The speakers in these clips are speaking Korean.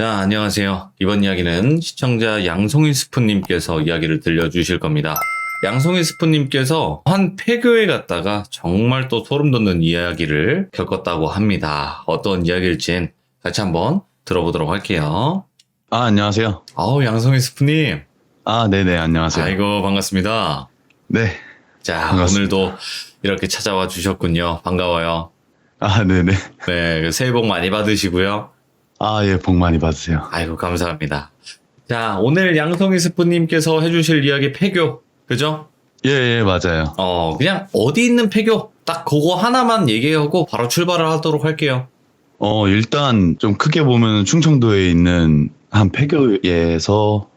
자, 안녕하세요. 이번 이야기는 시청자 양송이 스프님께서 이야기를 들려주실 겁니다. 양송이 스프님께서 한 폐교에 갔다가 정말 또 소름 돋는 이야기를 겪었다고 합니다. 어떤 이야기일진 같이 한번 들어보도록 할게요. 안녕하세요. 양송이 스프님. 네네, 안녕하세요. 아이고, 반갑습니다. 네. 자, 반갑습니다. 오늘도 이렇게 찾아와 주셨군요. 반가워요. 네네. 네, 새해 복 많이 받으시고요. 예, 복 많이 받으세요. 아이고, 감사합니다. 자, 오늘 양송이 스프님께서 해주실 이야기 폐교, 그죠? 예, 맞아요. 그냥 어디 있는 폐교, 딱 그거 하나만 얘기하고 바로 출발을 하도록 할게요. 일단 좀 크게 보면 충청도에 있는 한 폐교에서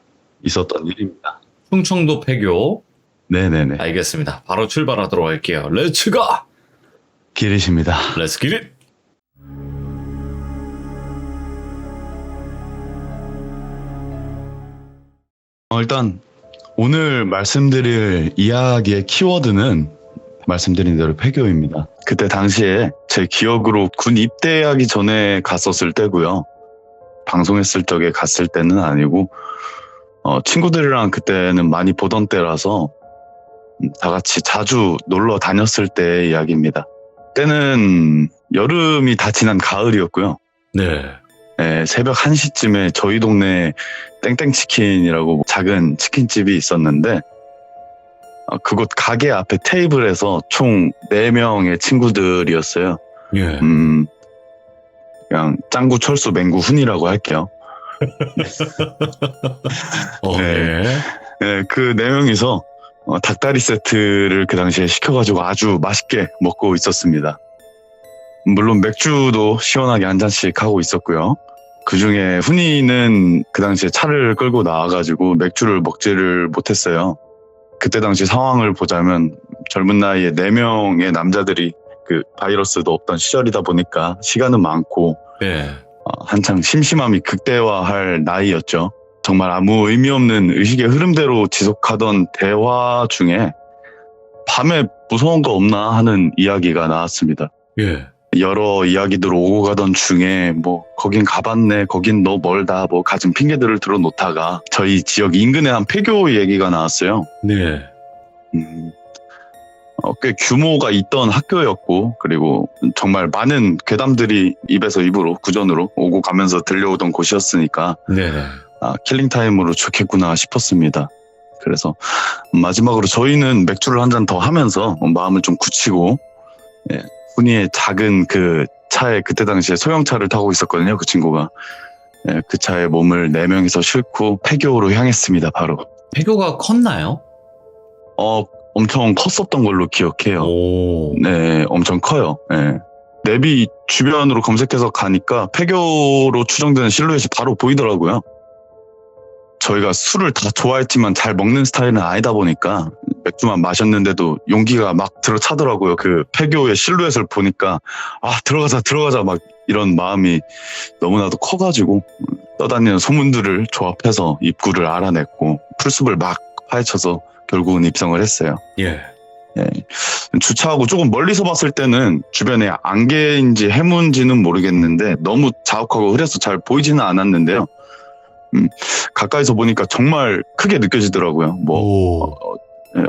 있었던 일입니다. 충청도 폐교. 네네네. 알겠습니다. 바로 출발하도록 할게요. 렛츠 고! 길이십니다. 렛츠 기릿! 일단 오늘 말씀드릴 이야기의 키워드는 말씀드린 대로 폐교입니다. 그때 당시에 제 기억으로 군 입대하기 전에 갔었을 때고요. 방송했을 적에 갔을 때는 아니고 친구들이랑 그때는 많이 보던 때라서 다 같이 자주 놀러 다녔을 때의 이야기입니다. 때는 여름이 다 지난 가을이었고요. 네. 새벽 1시쯤에 저희 동네에 땡땡치킨이라고 작은 치킨집이 있었는데 그곳 가게 앞에 테이블에서 총 4명의 친구들이었어요. 예. 그냥 짱구, 철수, 맹구, 훈이라고 할게요. 네. 그 4명이서 닭다리 세트를 그 당시에 시켜가지고 아주 맛있게 먹고 있었습니다. 물론 맥주도 시원하게 한 잔씩 하고 있었고요. 그 중에 훈이는 그 당시에 차를 끌고 나와가지고 맥주를 먹지를 못했어요. 그때 당시 상황을 보자면 젊은 나이에 4명의 남자들이 그 바이러스도 없던 시절이다 보니까 시간은 많고 네. 한창 심심함이 극대화할 나이였죠. 정말 아무 의미 없는 의식의 흐름대로 지속하던 대화 중에 밤에 무서운 거 없나 하는 이야기가 나왔습니다. 예. 여러 이야기들 오고 가던 중에 거긴 가봤네, 거긴 너 멀다, 갖은 핑계들을 들어놓다가 저희 지역 인근에 한 폐교 얘기가 나왔어요. 네. 꽤 규모가 있던 학교였고, 그리고 정말 많은 괴담들이 입에서 입으로 구전으로 오고 가면서 들려오던 곳이었으니까 네. 킬링타임으로 좋겠구나 싶었습니다. 그래서 마지막으로 저희는 맥주를 한 잔 더 하면서 마음을 좀 굳히고 훈이의 작은 그 차에 그때 당시에 소형차를 타고 있었거든요. 그 친구가. 그 차에 몸을 4명이서 싣고 폐교로 향했습니다. 바로. 폐교가 컸나요? 엄청 컸었던 걸로 기억해요. 오. 네, 엄청 커요. 내비 주변으로 검색해서 가니까 폐교로 추정되는 실루엣이 바로 보이더라고요. 저희가 술을 다 좋아했지만 잘 먹는 스타일은 아니다 보니까 맥주만 마셨는데도 용기가 막 들어차더라고요. 그 폐교의 실루엣을 보니까 들어가자 막 이런 마음이 너무나도 커가지고 떠다니는 소문들을 조합해서 입구를 알아냈고 풀숲을 막 파헤쳐서 결국은 입성을 했어요. 예. 주차하고 조금 멀리서 봤을 때는 주변에 안개인지 해문지는 모르겠는데 너무 자욱하고 흐려서 잘 보이지는 않았는데요. 가까이서 보니까 정말 크게 느껴지더라고요.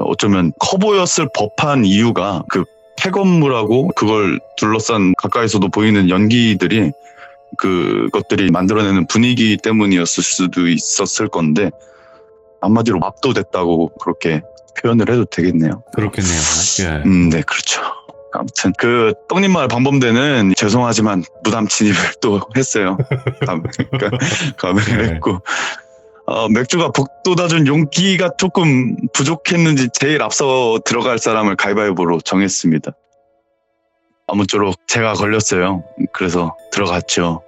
어쩌면 커 보였을 법한 이유가 그 폐건물하고 그걸 둘러싼 가까이서도 보이는 연기들이 그것들이 만들어내는 분위기 때문이었을 수도 있었을 건데 한마디로 압도됐다고 그렇게 표현을 해도 되겠네요. 그렇겠네요. 예. 네, 그렇죠. 아무튼 그 떡잎마을 방범대는 죄송하지만 무담 진입을 또 했어요. 감행을 했고 맥주가 복돋아준 용기가 조금 부족했는지 제일 앞서 들어갈 사람을 가위바위보로 정했습니다. 아무쪼록 제가 걸렸어요. 그래서 들어갔죠.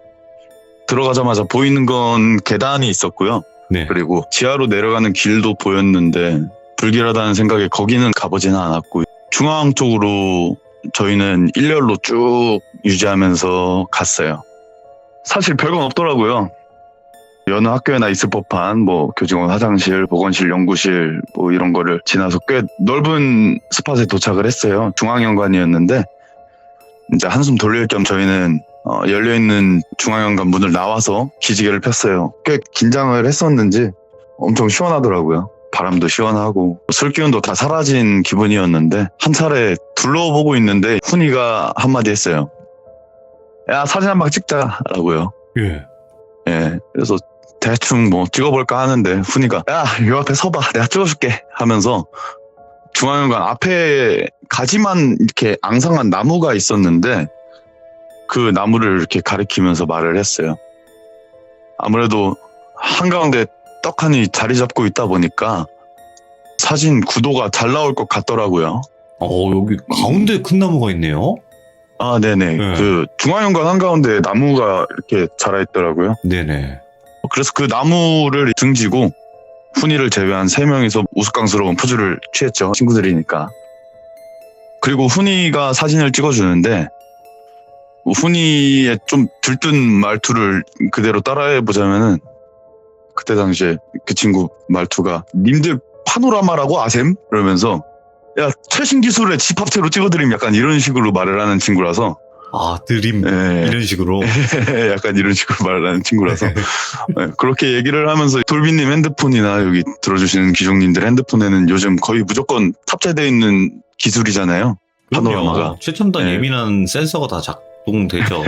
들어가자마자 보이는 건 계단이 있었고요. 네. 그리고 지하로 내려가는 길도 보였는데 불길하다는 생각에 거기는 가보지는 않았고 중앙 쪽으로 저희는 일렬로 쭉 유지하면서 갔어요. 사실 별건 없더라고요. 여느 학교에나 있을 법한 교직원 화장실, 보건실, 연구실 이런 거를 지나서 꽤 넓은 스팟에 도착을 했어요. 중앙연관이었는데 이제 한숨 돌릴 겸 저희는 열려있는 중앙현관 문을 나와서 기지개를 폈어요. 꽤 긴장을 했었는지 엄청 시원하더라고요. 바람도 시원하고 술 기운도 다 사라진 기분이었는데 한 차례 둘러보고 있는데 훈이가 한마디 했어요. 야, 사진 한 방 찍자라고요. 예. 예, 그래서 대충 뭐 찍어볼까 하는데 훈이가 야, 요 앞에 서봐, 내가 찍어줄게 하면서 중앙현관 앞에 가지만 이렇게 앙상한 나무가 있었는데 그 나무를 이렇게 가리키면서 말을 했어요. 아무래도 한가운데 떡하니 자리 잡고 있다 보니까 사진 구도가 잘 나올 것 같더라고요. 여기 가운데 큰 나무가 있네요. 아, 네네. 네. 그 중앙현관 한가운데 나무가 이렇게 자라있더라고요. 네네. 그래서 그 나무를 등지고 훈이를 제외한 3명이서 우스꽝스러운 포즈를 취했죠. 친구들이니까. 그리고 훈이가 사진을 찍어주는데 훈이의 좀 들뜬 말투를 그대로 따라해보자면은 그때 당시에 그 친구 말투가 님들 파노라마라고 아셈? 이러면서 야, 최신 기술의 집합체로 찍어드림 약간 이런 식으로 말을 하는 친구라서 드림. 예. 이런 식으로. 약간 이런 식으로 말을 하는 친구라서 예, 그렇게 얘기를 하면서 돌비님 핸드폰이나 여기 들어주시는 기종님들 핸드폰에는 요즘 거의 무조건 탑재되어 있는 기술이잖아요. 파노라마가. 그럼요. 최첨단 예. 예민한 센서가 다 작동되죠.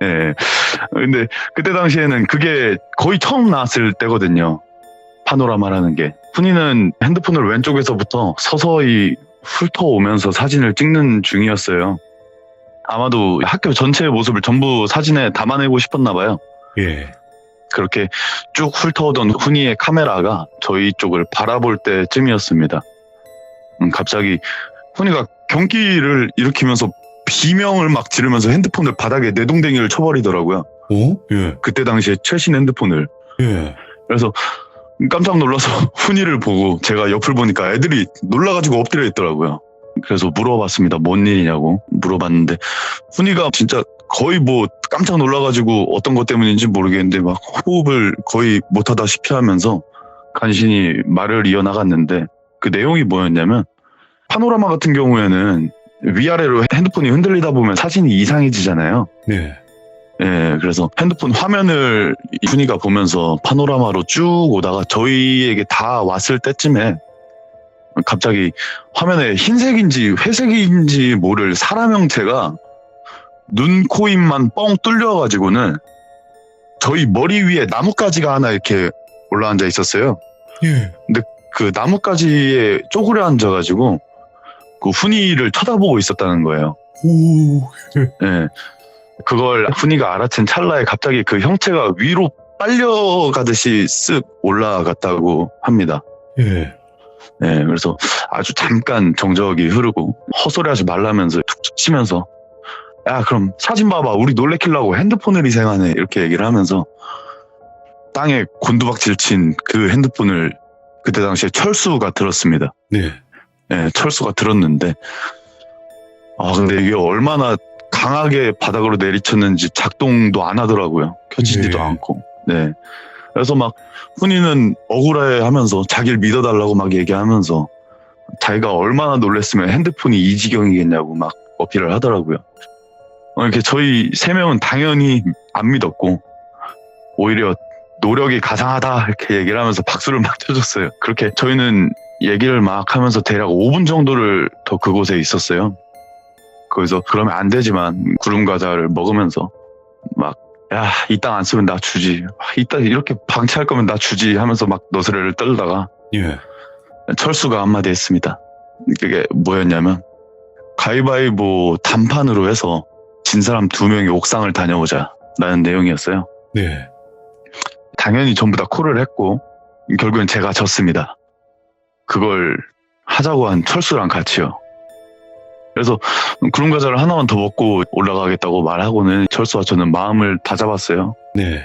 예. 근데 그때 당시에는 그게 거의 처음 나왔을 때거든요. 파노라마라는 게. 훈이는 핸드폰을 왼쪽에서부터 서서히 훑어오면서 사진을 찍는 중이었어요. 아마도 학교 전체의 모습을 전부 사진에 담아내고 싶었나 봐요. 예. 그렇게 쭉 훑어오던 훈이의 카메라가 저희 쪽을 바라볼 때쯤이었습니다. 갑자기 훈이가 경기를 일으키면서 비명을 막 지르면서 핸드폰을 바닥에 내동댕이를 쳐버리더라고요. 예. 그때 당시에 최신 핸드폰을. 예. 그래서 깜짝 놀라서 훈이를 보고 제가 옆을 보니까 애들이 놀라가지고 엎드려 있더라고요. 그래서 물어봤습니다. 뭔 일이냐고 물어봤는데 훈이가 진짜 거의 뭐 깜짝 놀라가지고 어떤 것 때문인지 모르겠는데 막 호흡을 거의 못하다시피 하면서 간신히 말을 이어나갔는데 그 내용이 뭐였냐면 파노라마 같은 경우에는 위아래로 핸드폰이 흔들리다 보면 사진이 이상해지잖아요. 네. 예, 그래서 핸드폰 화면을 훈이가 보면서 파노라마로 쭉 오다가 저희에게 다 왔을 때쯤에 갑자기 화면에 흰색인지 회색인지 모를 사람 형체가 눈, 코, 입만 뻥 뚫려가지고는 저희 머리 위에 나뭇가지가 하나 이렇게 올라앉아 있었어요. 예. 그 나뭇가지에 쪼그려 앉아가지고 그 훈이를 쳐다보고 있었다는 거예요. 오. 예. 그걸 훈이가 알아챈 찰나에 갑자기 그 형체가 위로 빨려가듯이 쓱 올라갔다고 합니다. 예. 예, 그래서 아주 잠깐 정적이 흐르고 헛소리하지 말라면서 툭툭 치면서 야, 그럼 사진 봐봐, 우리 놀래키려고 핸드폰을 희생하네, 이렇게 얘기를 하면서 땅에 곤두박질 친 그 핸드폰을 그때 당시에 철수가 들었습니다. 네. 예, 철수가 들었는데 근데 이게 얼마나 강하게 바닥으로 내리쳤는지 작동도 안 하더라고요. 켜지지도 네. 않고. 네. 그래서 막 훈이는 억울해 하면서 자기를 믿어달라고 막 얘기하면서 자기가 얼마나 놀랬으면 핸드폰이 이 지경이겠냐고 막 어필을 하더라고요. 이렇게 저희 3명은 당연히 안 믿었고 오히려 노력이 가상하다 이렇게 얘기를 하면서 박수를 막 쳐줬어요. 그렇게 저희는 얘기를 막 하면서 대략 5분 정도를 더 그곳에 있었어요. 거기서 그러면 안 되지만 구름 과자를 먹으면서 막 야, 이 땅 안 쓰면 나 주지. 이따 이렇게 방치할 거면 나 주지 하면서 막 너스레를 떨다가 예. 철수가 한마디 했습니다. 그게 뭐였냐면 가위바위보 단판으로 해서 진 사람 2명이 옥상을 다녀오자 라는 내용이었어요. 네. 당연히 전부 다 콜을 했고 결국엔 제가 졌습니다. 그걸 하자고 한 철수랑 같이요. 그래서 구름 과자를 하나만 더 먹고 올라가겠다고 말하고는 철수와 저는 마음을 다 잡았어요. 네.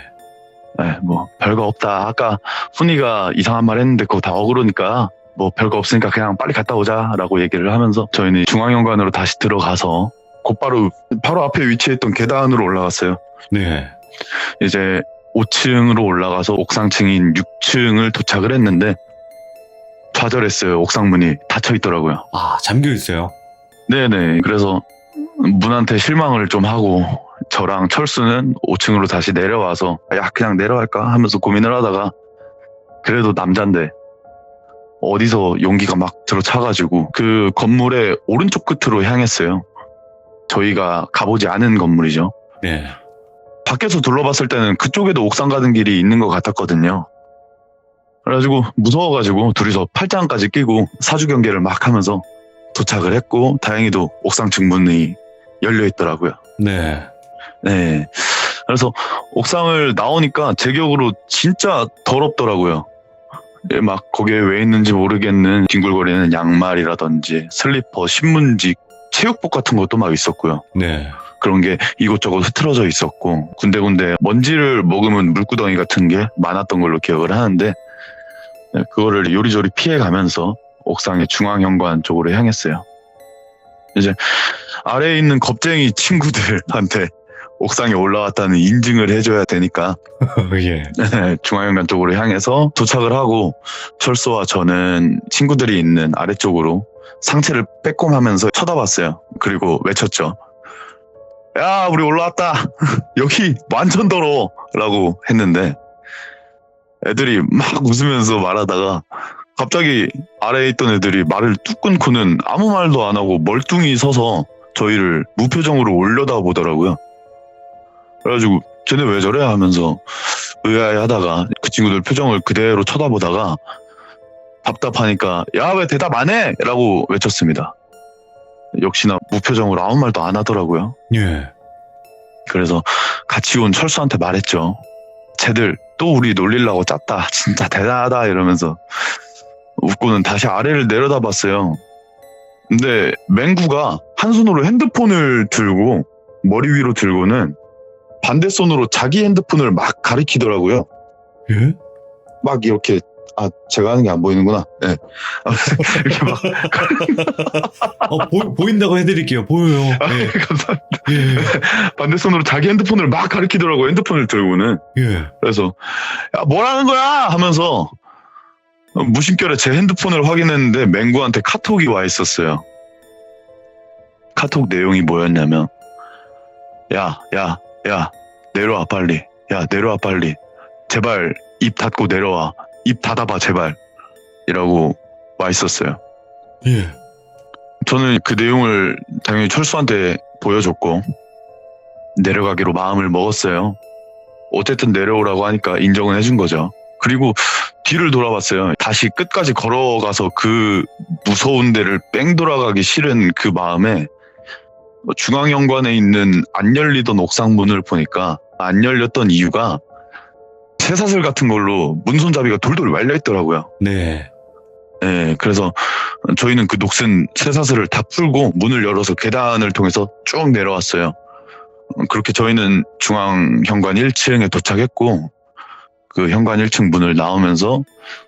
네, 뭐 별거 없다. 아까 훈이가 이상한 말 했는데 그거 다 억울하니까 뭐 별거 없으니까 그냥 빨리 갔다 오자라고 얘기를 하면서 저희는 중앙현관으로 다시 들어가서 곧바로 바로 앞에 위치했던 계단으로 올라갔어요. 네. 이제 5층으로 올라가서 옥상층인 6층을 도착을 했는데 좌절했어요. 옥상문이 닫혀 있더라고요. 잠겨 있어요. 네네. 그래서 문한테 실망을 좀 하고 저랑 철수는 5층으로 다시 내려와서 야 그냥 내려갈까 하면서 고민을 하다가 그래도 남잔데 어디서 용기가 막 들어차가지고 그 건물의 오른쪽 끝으로 향했어요. 저희가 가보지 않은 건물이죠. 네. 밖에서 둘러봤을 때는 그쪽에도 옥상 가는 길이 있는 것 같았거든요. 그래가지고 무서워가지고 둘이서 팔짱까지 끼고 사주 경계를 막 하면서 도착을 했고 다행히도 옥상 중문이 열려 있더라고요. 네. 네. 그래서 옥상을 나오니까 제 기억으로 진짜 더럽더라고요. 예, 막 거기에 왜 있는지 모르겠는 뒹굴거리는 양말이라든지 슬리퍼, 신문지, 체육복 같은 것도 막 있었고요. 네. 그런 게 이곳저곳 흐트러져 있었고 군데군데 먼지를 머금은 물구덩이 같은 게 많았던 걸로 기억을 하는데 네, 그거를 요리조리 피해가면서 옥상의 중앙현관 쪽으로 향했어요. 이제 아래에 있는 겁쟁이 친구들한테 옥상에 올라왔다는 인증을 해줘야 되니까 예. 중앙현관 쪽으로 향해서 도착을 하고 철수와 저는 친구들이 있는 아래쪽으로 상체를 빼꼼하면서 쳐다봤어요. 그리고 외쳤죠. 야 우리 올라왔다. 여기 완전 더러워 라고 했는데 애들이 막 웃으면서 말하다가 갑자기 아래에 있던 애들이 말을 뚝 끊고는 아무 말도 안 하고 멀뚱히 서서 저희를 무표정으로 올려다보더라고요. 그래가지고 쟤네 왜 저래 하면서 의아해하다가 그 친구들 표정을 그대로 쳐다보다가 답답하니까 야 왜 대답 안 해? 라고 외쳤습니다. 역시나 무표정으로 아무 말도 안 하더라고요. 예. 그래서 같이 온 철수한테 말했죠. 쟤들 또 우리 놀리려고 짰다. 진짜 대단하다 이러면서 웃고는 다시 아래를 내려다봤어요. 근데 맹구가 한 손으로 핸드폰을 들고 머리 위로 들고는 반대 손으로 자기 핸드폰을 막 가리키더라고요. 예? 막 이렇게 제가 하는 게 안 보이는구나. 네. 이렇게 막 보인다고 해드릴게요. 보여요. 예. 감사합니다. 예. 반대 손으로 자기 핸드폰을 막 가리키더라고요. 핸드폰을 들고는. 예. 그래서 야 뭐라는 거야 하면서 무심결에 제 핸드폰을 확인했는데 맹구한테 카톡이 와 있었어요. 카톡 내용이 뭐였냐면 야 내려와 빨리. 야 내려와 빨리. 제발 입 닫고 내려와. 입 닫아봐 제발. 이라고 와 있었어요. 예. 저는 그 내용을 당연히 철수한테 보여줬고 내려가기로 마음을 먹었어요. 어쨌든 내려오라고 하니까 인정은 해준 거죠. 그리고 뒤를 돌아봤어요. 다시 끝까지 걸어가서 그 무서운 데를 뺑 돌아가기 싫은 그 마음에 중앙현관에 있는 안 열리던 옥상 문을 보니까 안 열렸던 이유가 쇠사슬 같은 걸로 문 손잡이가 돌돌 말려 있더라고요. 네. 네, 그래서 저희는 그 녹슨 쇠사슬을 다 풀고 문을 열어서 계단을 통해서 쭉 내려왔어요. 그렇게 저희는 중앙현관 1층에 도착했고 그 현관 1층 문을 나오면서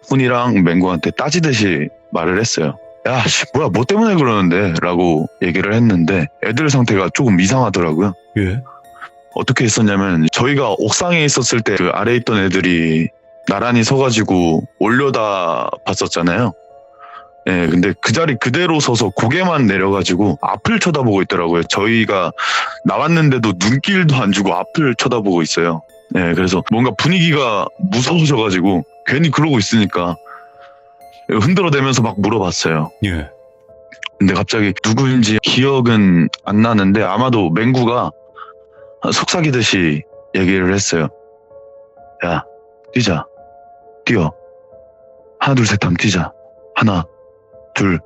훈이랑 맹구한테 따지듯이 말을 했어요. 야, 뭐야, 뭐 때문에 그러는데? 라고 얘기를 했는데 애들 상태가 조금 이상하더라고요. 예. 어떻게 했었냐면 저희가 옥상에 있었을 때 그 아래에 있던 애들이 나란히 서가지고 올려다 봤었잖아요. 예, 근데 그 자리 그대로 서서 고개만 내려가지고 앞을 쳐다보고 있더라고요. 저희가 나왔는데도 눈길도 안 주고 앞을 쳐다보고 있어요. 예, 그래서 뭔가 분위기가 무서워져가지고 괜히 그러고 있으니까 흔들어대면서 막 물어봤어요. 예. 근데 갑자기 누구인지 기억은 안 나는데 아마도 맹구가 속삭이듯이 얘기를 했어요. 야, 뛰자. 뛰어. 하나, 둘, 셋 하면 뛰자. 하나, 둘,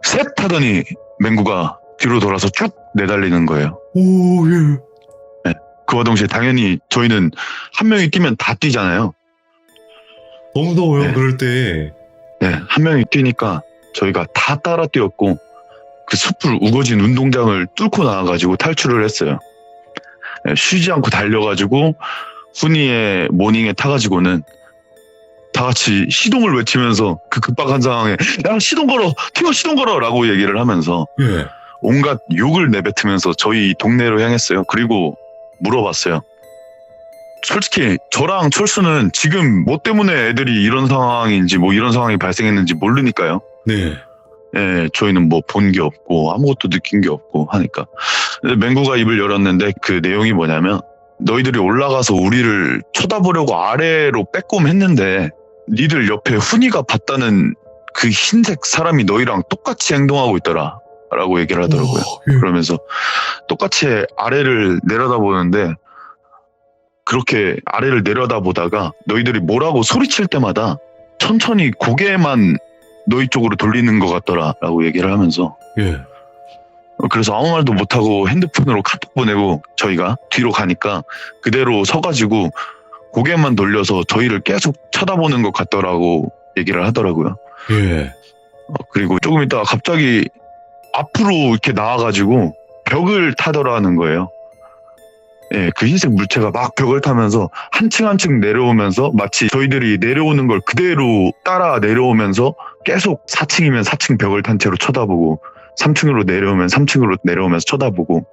셋 하더니 맹구가 뒤로 돌아서 쭉 내달리는 거예요. 오, 예. 네. 그와 동시에 당연히 저희는 한 명이 뛰면 다 뛰잖아요. 너무 무서워요, 네. 그럴 때. 네, 한 명이 뛰니까 저희가 다 따라 뛰었고 그 숲을 우거진 운동장을 뚫고 나와가지고 탈출을 했어요. 네, 쉬지 않고 달려가지고 훈이의 모닝에 타가지고는 다 같이 시동을 외치면서 그 급박한 상황에 야 시동 걸어 튀어 시동 걸어 라고 얘기를 하면서 예. 온갖 욕을 내뱉으면서 저희 동네로 향했어요. 그리고 물어봤어요. 솔직히 저랑 철수는 지금 뭐 때문에 애들이 이런 상황인지 뭐 이런 상황이 발생했는지 모르니까요. 네. 예, 저희는 뭐 본 게 없고 아무것도 느낀 게 없고 하니까 근데 맹구가 입을 열었는데 그 내용이 뭐냐면 너희들이 올라가서 우리를 쳐다보려고 아래로 빼꼼했는데 니들 옆에 훈이가 봤다는 그 흰색 사람이 너희랑 똑같이 행동하고 있더라 라고 얘기를 하더라고요. 그러면서 똑같이 아래를 내려다보는데 그렇게 아래를 내려다보다가 너희들이 뭐라고 소리칠 때마다 천천히 고개만 너희 쪽으로 돌리는 것 같더라 라고 얘기를 하면서 예. 그래서 아무 말도 못하고 핸드폰으로 카톡 보내고 저희가 뒤로 가니까 그대로 서가지고 고개만 돌려서 저희를 계속 쳐다보는 것 같더라고 얘기를 하더라고요. 예. 그리고 조금 있다가 갑자기 앞으로 이렇게 나와가지고 벽을 타더라는 거예요. 예, 그 흰색 물체가 막 벽을 타면서 한 층 한 층 내려오면서 마치 저희들이 내려오는 걸 그대로 따라 내려오면서 계속 4층이면 4층 벽을 탄 채로 쳐다보고 3층으로 내려오면 3층으로 내려오면서 쳐다보고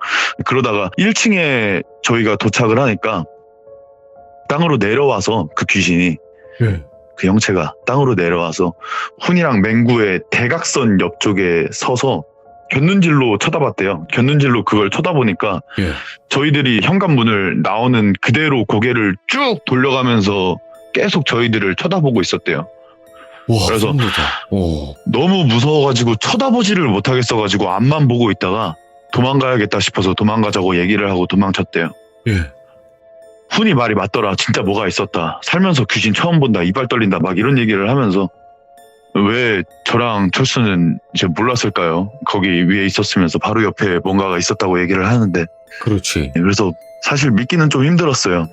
그러다가 1층에 저희가 도착을 하니까 땅으로 내려와서 그 귀신이 예. 그 형체가 땅으로 내려와서 훈이랑 맹구의 대각선 옆쪽에 서서 곁눈질로 쳐다봤대요. 곁눈질로 그걸 쳐다보니까 예. 저희들이 현관문을 나오는 그대로 고개를 쭉 돌려가면서 계속 저희들을 쳐다보고 있었대요. 와, 그래서 소름 돋아. 오. 너무 무서워가지고 쳐다보지를 못하겠어가지고 앞만 보고 있다가 도망가야겠다 싶어서 도망가자고 얘기를 하고 도망쳤대요. 예. 훈이 말이 맞더라. 진짜 뭐가 있었다. 살면서 귀신 처음 본다. 이발 떨린다. 막 이런 얘기를 하면서 왜 저랑 철수는 이제 몰랐을까요? 거기 위에 있었으면서 바로 옆에 뭔가가 있었다고 얘기를 하는데 그렇지. 그래서 사실 믿기는 좀 힘들었어요.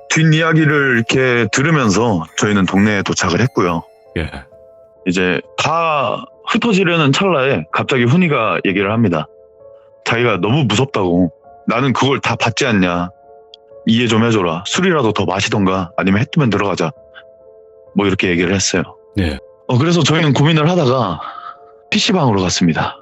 뒷이야기를 이렇게 들으면서 저희는 동네에 도착을 했고요. 예. 이제 다 흩어지려는 찰나에 갑자기 훈이가 얘기를 합니다. 자기가 너무 무섭다고 나는 그걸 다 받지 않냐. 이해 좀 해줘라. 술이라도 더 마시던가 아니면 해 뜨면 들어가자. 뭐 이렇게 얘기를 했어요. 네. 그래서 저희는 고민을 하다가 PC방으로 갔습니다.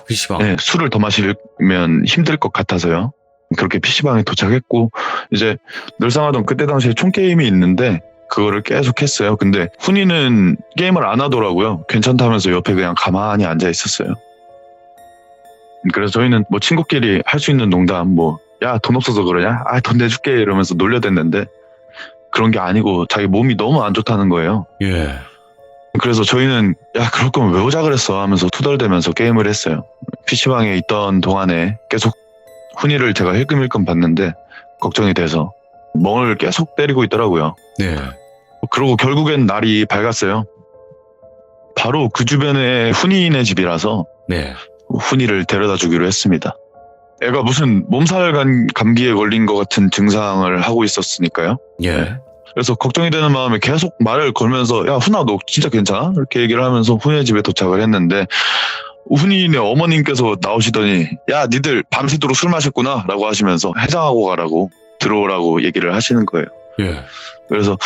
PC방. 네, 술을 더 마시면 힘들 것 같아서요. 그렇게 PC방에 도착했고 이제 늘상 하던 그때 당시에 총게임이 있는데 그거를 계속 했어요. 근데 훈이는 게임을 안 하더라고요. 괜찮다면서 옆에 그냥 가만히 앉아 있었어요. 그래서 저희는 뭐 친구끼리 할 수 있는 농담 야, 돈 없어서 그러냐? 돈 내줄게 이러면서 놀려댔는데 그런 게 아니고 자기 몸이 너무 안 좋다는 거예요. 예. 그래서 저희는 야, 그럴 거면 왜 오자 그랬어 하면서 투덜대면서 게임을 했어요. PC방에 있던 동안에 계속 훈이를 제가 힐끔힐끔 봤는데 걱정이 돼서 멍을 계속 때리고 있더라고요. 네. 그러고 결국엔 날이 밝았어요. 바로 그 주변에 훈이네 집이라서 네. 훈이를 데려다 주기로 했습니다. 애가 무슨 몸살 감기에 걸린 것 같은 증상을 하고 있었으니까요. 예. 그래서 걱정이 되는 마음에 계속 말을 걸면서 야, 훈아 너 진짜 괜찮아? 이렇게 얘기를 하면서 훈이네 집에 도착을 했는데 훈이네 어머님께서 나오시더니 야, 니들 밤새도록 술 마셨구나 라고 하시면서 해장하고 가라고 들어오라고 얘기를 하시는 거예요. 예. 그래서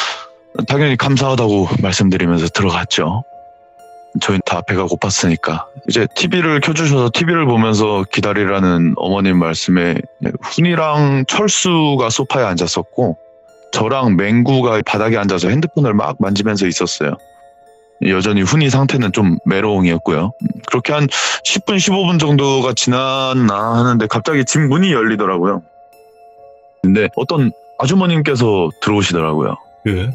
당연히 감사하다고 말씀드리면서 들어갔죠. 저희는 다 배가 고팠으니까 이제 TV를 켜주셔서 TV를 보면서 기다리라는 어머님 말씀에 훈이랑 철수가 소파에 앉았었고 저랑 맹구가 바닥에 앉아서 핸드폰을 막 만지면서 있었어요. 여전히 훈이 상태는 좀 메롱이었고요. 그렇게 한 10분 15분 정도가 지났나 하는데 갑자기 집 문이 열리더라고요. 근데 어떤 아주머님께서 들어오시더라고요. 예.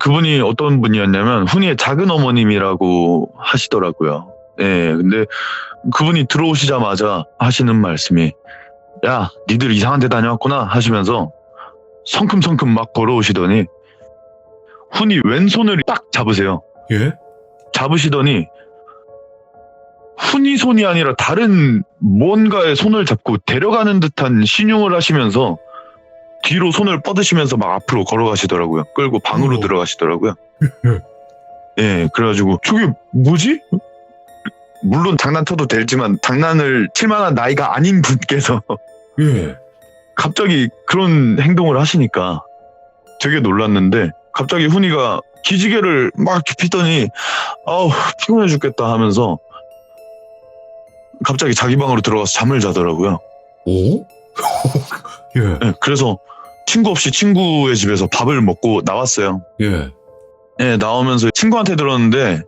그분이 어떤 분이었냐면 훈이의 작은 어머님이라고 하시더라고요. 예, 근데 그분이 들어오시자마자 하시는 말씀이 야, 니들 이상한 데 다녀왔구나 하시면서 성큼성큼 막 걸어오시더니 훈이 왼손을 딱 잡으세요. 예? 잡으시더니 훈이 손이 아니라 다른 뭔가의 손을 잡고 데려가는 듯한 신용을 하시면서 뒤로 손을 뻗으시면서 막 앞으로 걸어가시더라고요. 끌고 방으로 들어가시더라고요. 예, 그래가지고 저게 뭐지? 물론 장난쳐도 되지만 장난을 칠 만한 나이가 아닌 분께서 예. 갑자기 그런 행동을 하시니까 되게 놀랐는데 갑자기 훈이가 기지개를 막 피더니 아우 피곤해 죽겠다 하면서 갑자기 자기 방으로 들어가서 잠을 자더라고요. 오? 예. 예, 그래서 친구 없이 친구의 집에서 밥을 먹고 나왔어요. 예. 예, 나오면서 친구한테 들었는데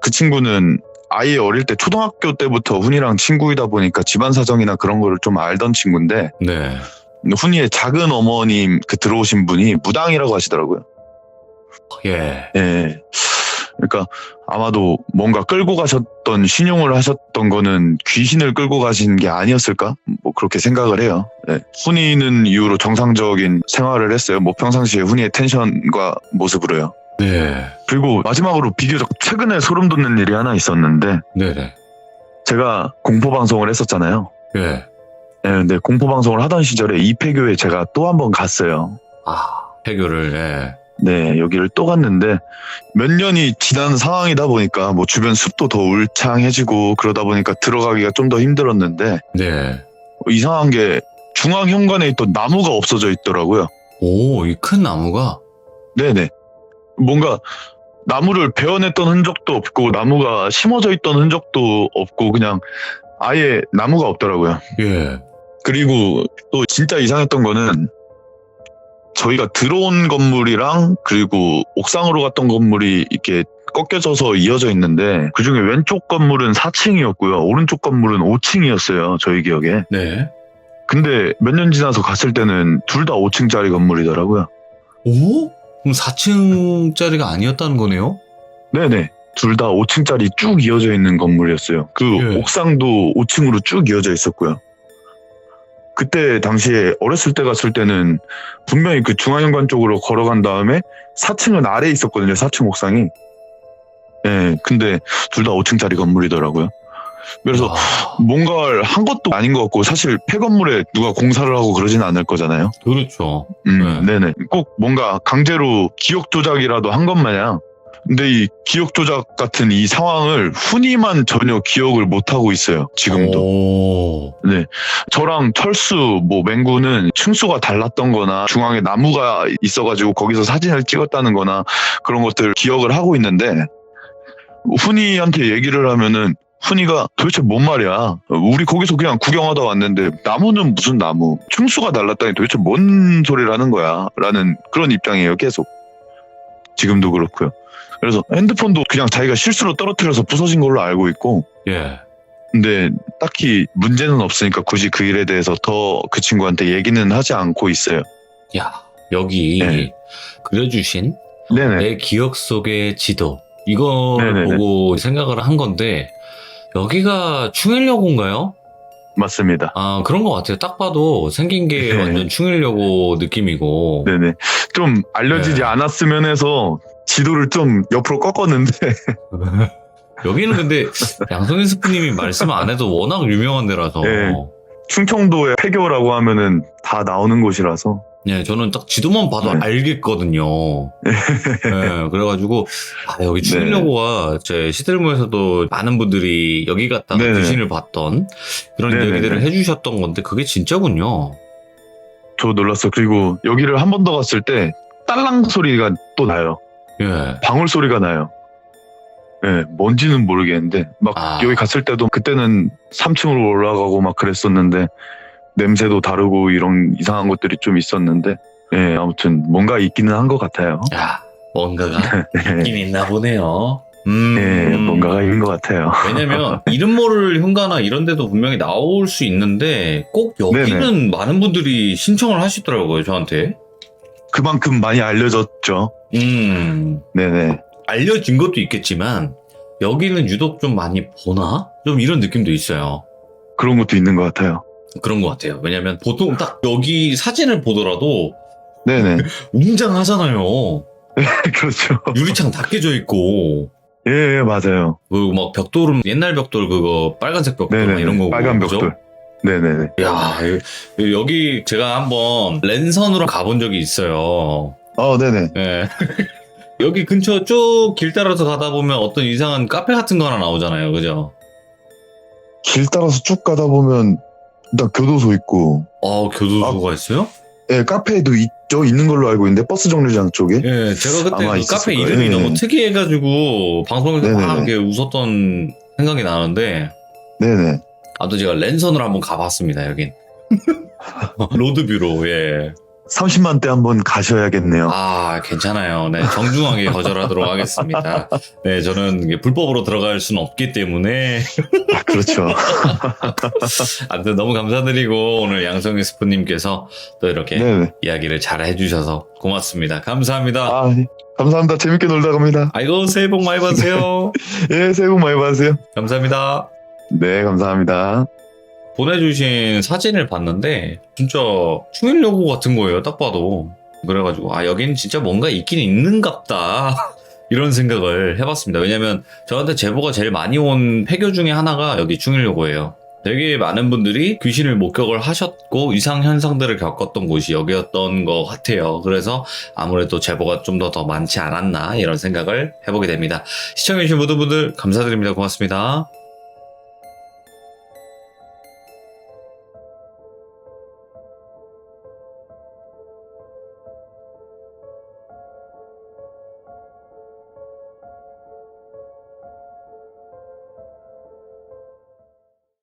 그 친구는 아예 어릴 때 초등학교 때부터 훈이랑 친구이다 보니까 집안 사정이나 그런 거를 좀 알던 친구인데 네. 훈이의 작은 어머님 그 들어오신 분이 무당이라고 하시더라고요. 예. 예. 그러니까 아마도 뭔가 끌고 가셨던 신용을 하셨던 거는 귀신을 끌고 가신 게 아니었을까? 뭐 그렇게 생각을 해요. 예. 훈이는 이후로 정상적인 생활을 했어요. 뭐 평상시에 훈이의 텐션과 모습으로요. 네. 그리고 마지막으로 비교적 최근에 소름 돋는 일이 하나 있었는데 네네. 제가 공포 방송을 했었잖아요. 예. 예, 근데 공포 방송을 하던 시절에 이 폐교에 제가 또 한 번 갔어요. 아, 폐교를, 예. 네, 여기를 또 갔는데 몇 년이 지난 상황이다 보니까 뭐 주변 숲도 더 울창해지고 그러다 보니까 들어가기가 좀 더 힘들었는데 네. 이상한 게 중앙 현관에 있던 나무가 없어져 있더라고요. 오, 이 큰 나무가? 네네. 뭔가 나무를 베어냈던 흔적도 없고 나무가 심어져 있던 흔적도 없고 그냥 아예 나무가 없더라고요. 예. 그리고 또 진짜 이상했던 거는 저희가 들어온 건물이랑 그리고 옥상으로 갔던 건물이 이렇게 꺾여져서 이어져 있는데 그중에 왼쪽 건물은 4층이었고요. 오른쪽 건물은 5층이었어요. 저희 기억에. 네. 근데 몇 년 지나서 갔을 때는 둘 다 5층짜리 건물이더라고요. 오? 그럼 4층짜리가 아니었다는 거네요? 네네. 둘 다 5층짜리 쭉 이어져 있는 건물이었어요. 그 예. 옥상도 5층으로 쭉 이어져 있었고요. 그때 당시에 어렸을 때 갔을 때는 분명히 그 중앙현관 쪽으로 걸어간 다음에 4층은 아래에 있었거든요. 4층 옥상이. 예, 근데 둘 다 5층짜리 건물이더라고요. 그래서 와, 뭔가를 한 것도 아닌 것 같고 사실 폐건물에 누가 공사를 하고 그러진 않을 거잖아요. 그렇죠. 네. 네네. 꼭 뭔가 강제로 기억 조작이라도 한 것 마냥. 근데 이 기억 조작 같은 이 상황을 훈이만 전혀 기억을 못 하고 있어요. 지금도. 오. 네. 저랑 철수, 뭐 맹구는 층수가 달랐던 거나 중앙에 나무가 있어가지고 거기서 사진을 찍었다는 거나 그런 것들 기억을 하고 있는데 훈이한테 얘기를 하면은 훈이가 도대체 뭔 말이야. 우리 거기서 그냥 구경하다 왔는데 나무는 무슨 나무. 층수가 달랐다니 도대체 뭔 소리를 하는 거야. 라는 그런 입장이에요. 계속. 지금도 그렇고요. 그래서 핸드폰도 그냥 자기가 실수로 떨어뜨려서 부서진 걸로 알고 있고 예. 근데 딱히 문제는 없으니까 굳이 그 일에 대해서 더 그 친구한테 얘기는 하지 않고 있어요. 야, 여기 네. 그려주신 네네. 내 기억 속의 지도. 이걸 네네네. 보고 생각을 한 건데, 여기가 충일여고인가요? 맞습니다. 아, 그런 것 같아요. 딱 봐도 생긴 게 네. 완전 충일여고 느낌이고. 네네. 좀 알려지지 네. 않았으면 해서 지도를 좀 옆으로 꺾었는데 여기는 근데 양성인 스프님이 말씀 안 해도 워낙 유명한 데라서. 네. 충청도의 폐교라고 하면은 다 나오는 곳이라서 네, 저는 딱 지도만 봐도 네. 알겠거든요. 네, 그래가지고, 아, 여기 네. 충일여고가 제 시들모에서도 많은 분들이 여기 갔다가 네네. 귀신을 봤던 그런 네네네. 얘기들을 해주셨던 건데, 그게 진짜군요. 저 놀랐어. 그리고 여기를 한 번 더 갔을 때 딸랑 소리가 또 나요. 예. 방울 소리가 나요. 예, 뭔지는 모르겠는데 막 아. 여기 갔을 때도 그때는 3층으로 올라가고 막 그랬었는데 냄새도 다르고 이런 이상한 것들이 좀 있었는데 예, 아무튼 뭔가 있기는 한 것 같아요. 야, 뭔가가 예, 있긴 있나 보네요. 예, 뭔가가 있는 것 같아요. 왜냐면 이름 모를 흉가나 이런 데도 분명히 나올 수 있는데 꼭 여기는 많은 분들이 신청을 하시더라고요, 저한테. 그만큼 많이 알려졌죠. 네네. 알려진 것도 있겠지만 여기는 유독 좀 많이 보나? 좀 이런 느낌도 있어요. 그런 것도 있는 것 같아요. 그런 것 같아요. 왜냐면 보통 딱 여기 사진을 보더라도 네네. 웅장하잖아요. 그렇죠. 유리창 다 깨져 있고. 예, 예, 맞아요. 그리고 막 벽돌은 옛날 벽돌 그거 빨간색 벽돌 막 네네. 이런 거고. 빨간 그죠? 벽돌. 네네네. 야, 여기 제가 한번 랜선으로 가본 적이 있어요. 네네. 예. 여기 근처 쭉 길 따라서 가다 보면 어떤 이상한 카페 같은 거 하나 나오잖아요. 그죠? 길 따라서 쭉 가다 보면 일단 교도소 있고 교도소가 있어요? 예, 카페도 있죠. 있는 걸로 알고 있는데 버스 정류장 쪽에. 예, 제가 그때 아마 그 있었을 카페 거예요. 이름이 예. 너무 특이해가지고 방송에서 막 네네네. 이렇게 웃었던 생각이 나는데 네네. 아무튼 제가 랜선으로 한번 가봤습니다. 여긴 로드뷰로. 예. 30만 대 한번 가셔야겠네요. 아, 괜찮아요. 네, 정중하게 거절하도록 하겠습니다. 네, 저는 이게 불법으로 들어갈 수는 없기 때문에. 그렇죠. 아무튼 너무 감사드리고, 오늘 양성희 스프님께서 또 이렇게 네네. 이야기를 잘 해주셔서 고맙습니다. 감사합니다. 아, 네. 감사합니다. 재밌게 놀다 갑니다. 아이고, 새해 복 많이 받으세요. 예, 새해 복 많이 받으세요. 감사합니다. 네, 감사합니다. 보내주신 사진을 봤는데 진짜 충일여고 같은 거예요. 딱 봐도. 그래가지고 아 여긴 진짜 뭔가 있긴 있는갑다 이런 생각을 해봤습니다. 왜냐면 저한테 제보가 제일 많이 온 폐교 중에 하나가 여기 충일여고예요. 되게 많은 분들이 귀신을 목격을 하셨고 이상 현상들을 겪었던 곳이 여기였던 것 같아요. 그래서 아무래도 제보가 좀 더 많지 않았나 이런 생각을 해보게 됩니다. 시청해주신 모든 분들 감사드립니다. 고맙습니다.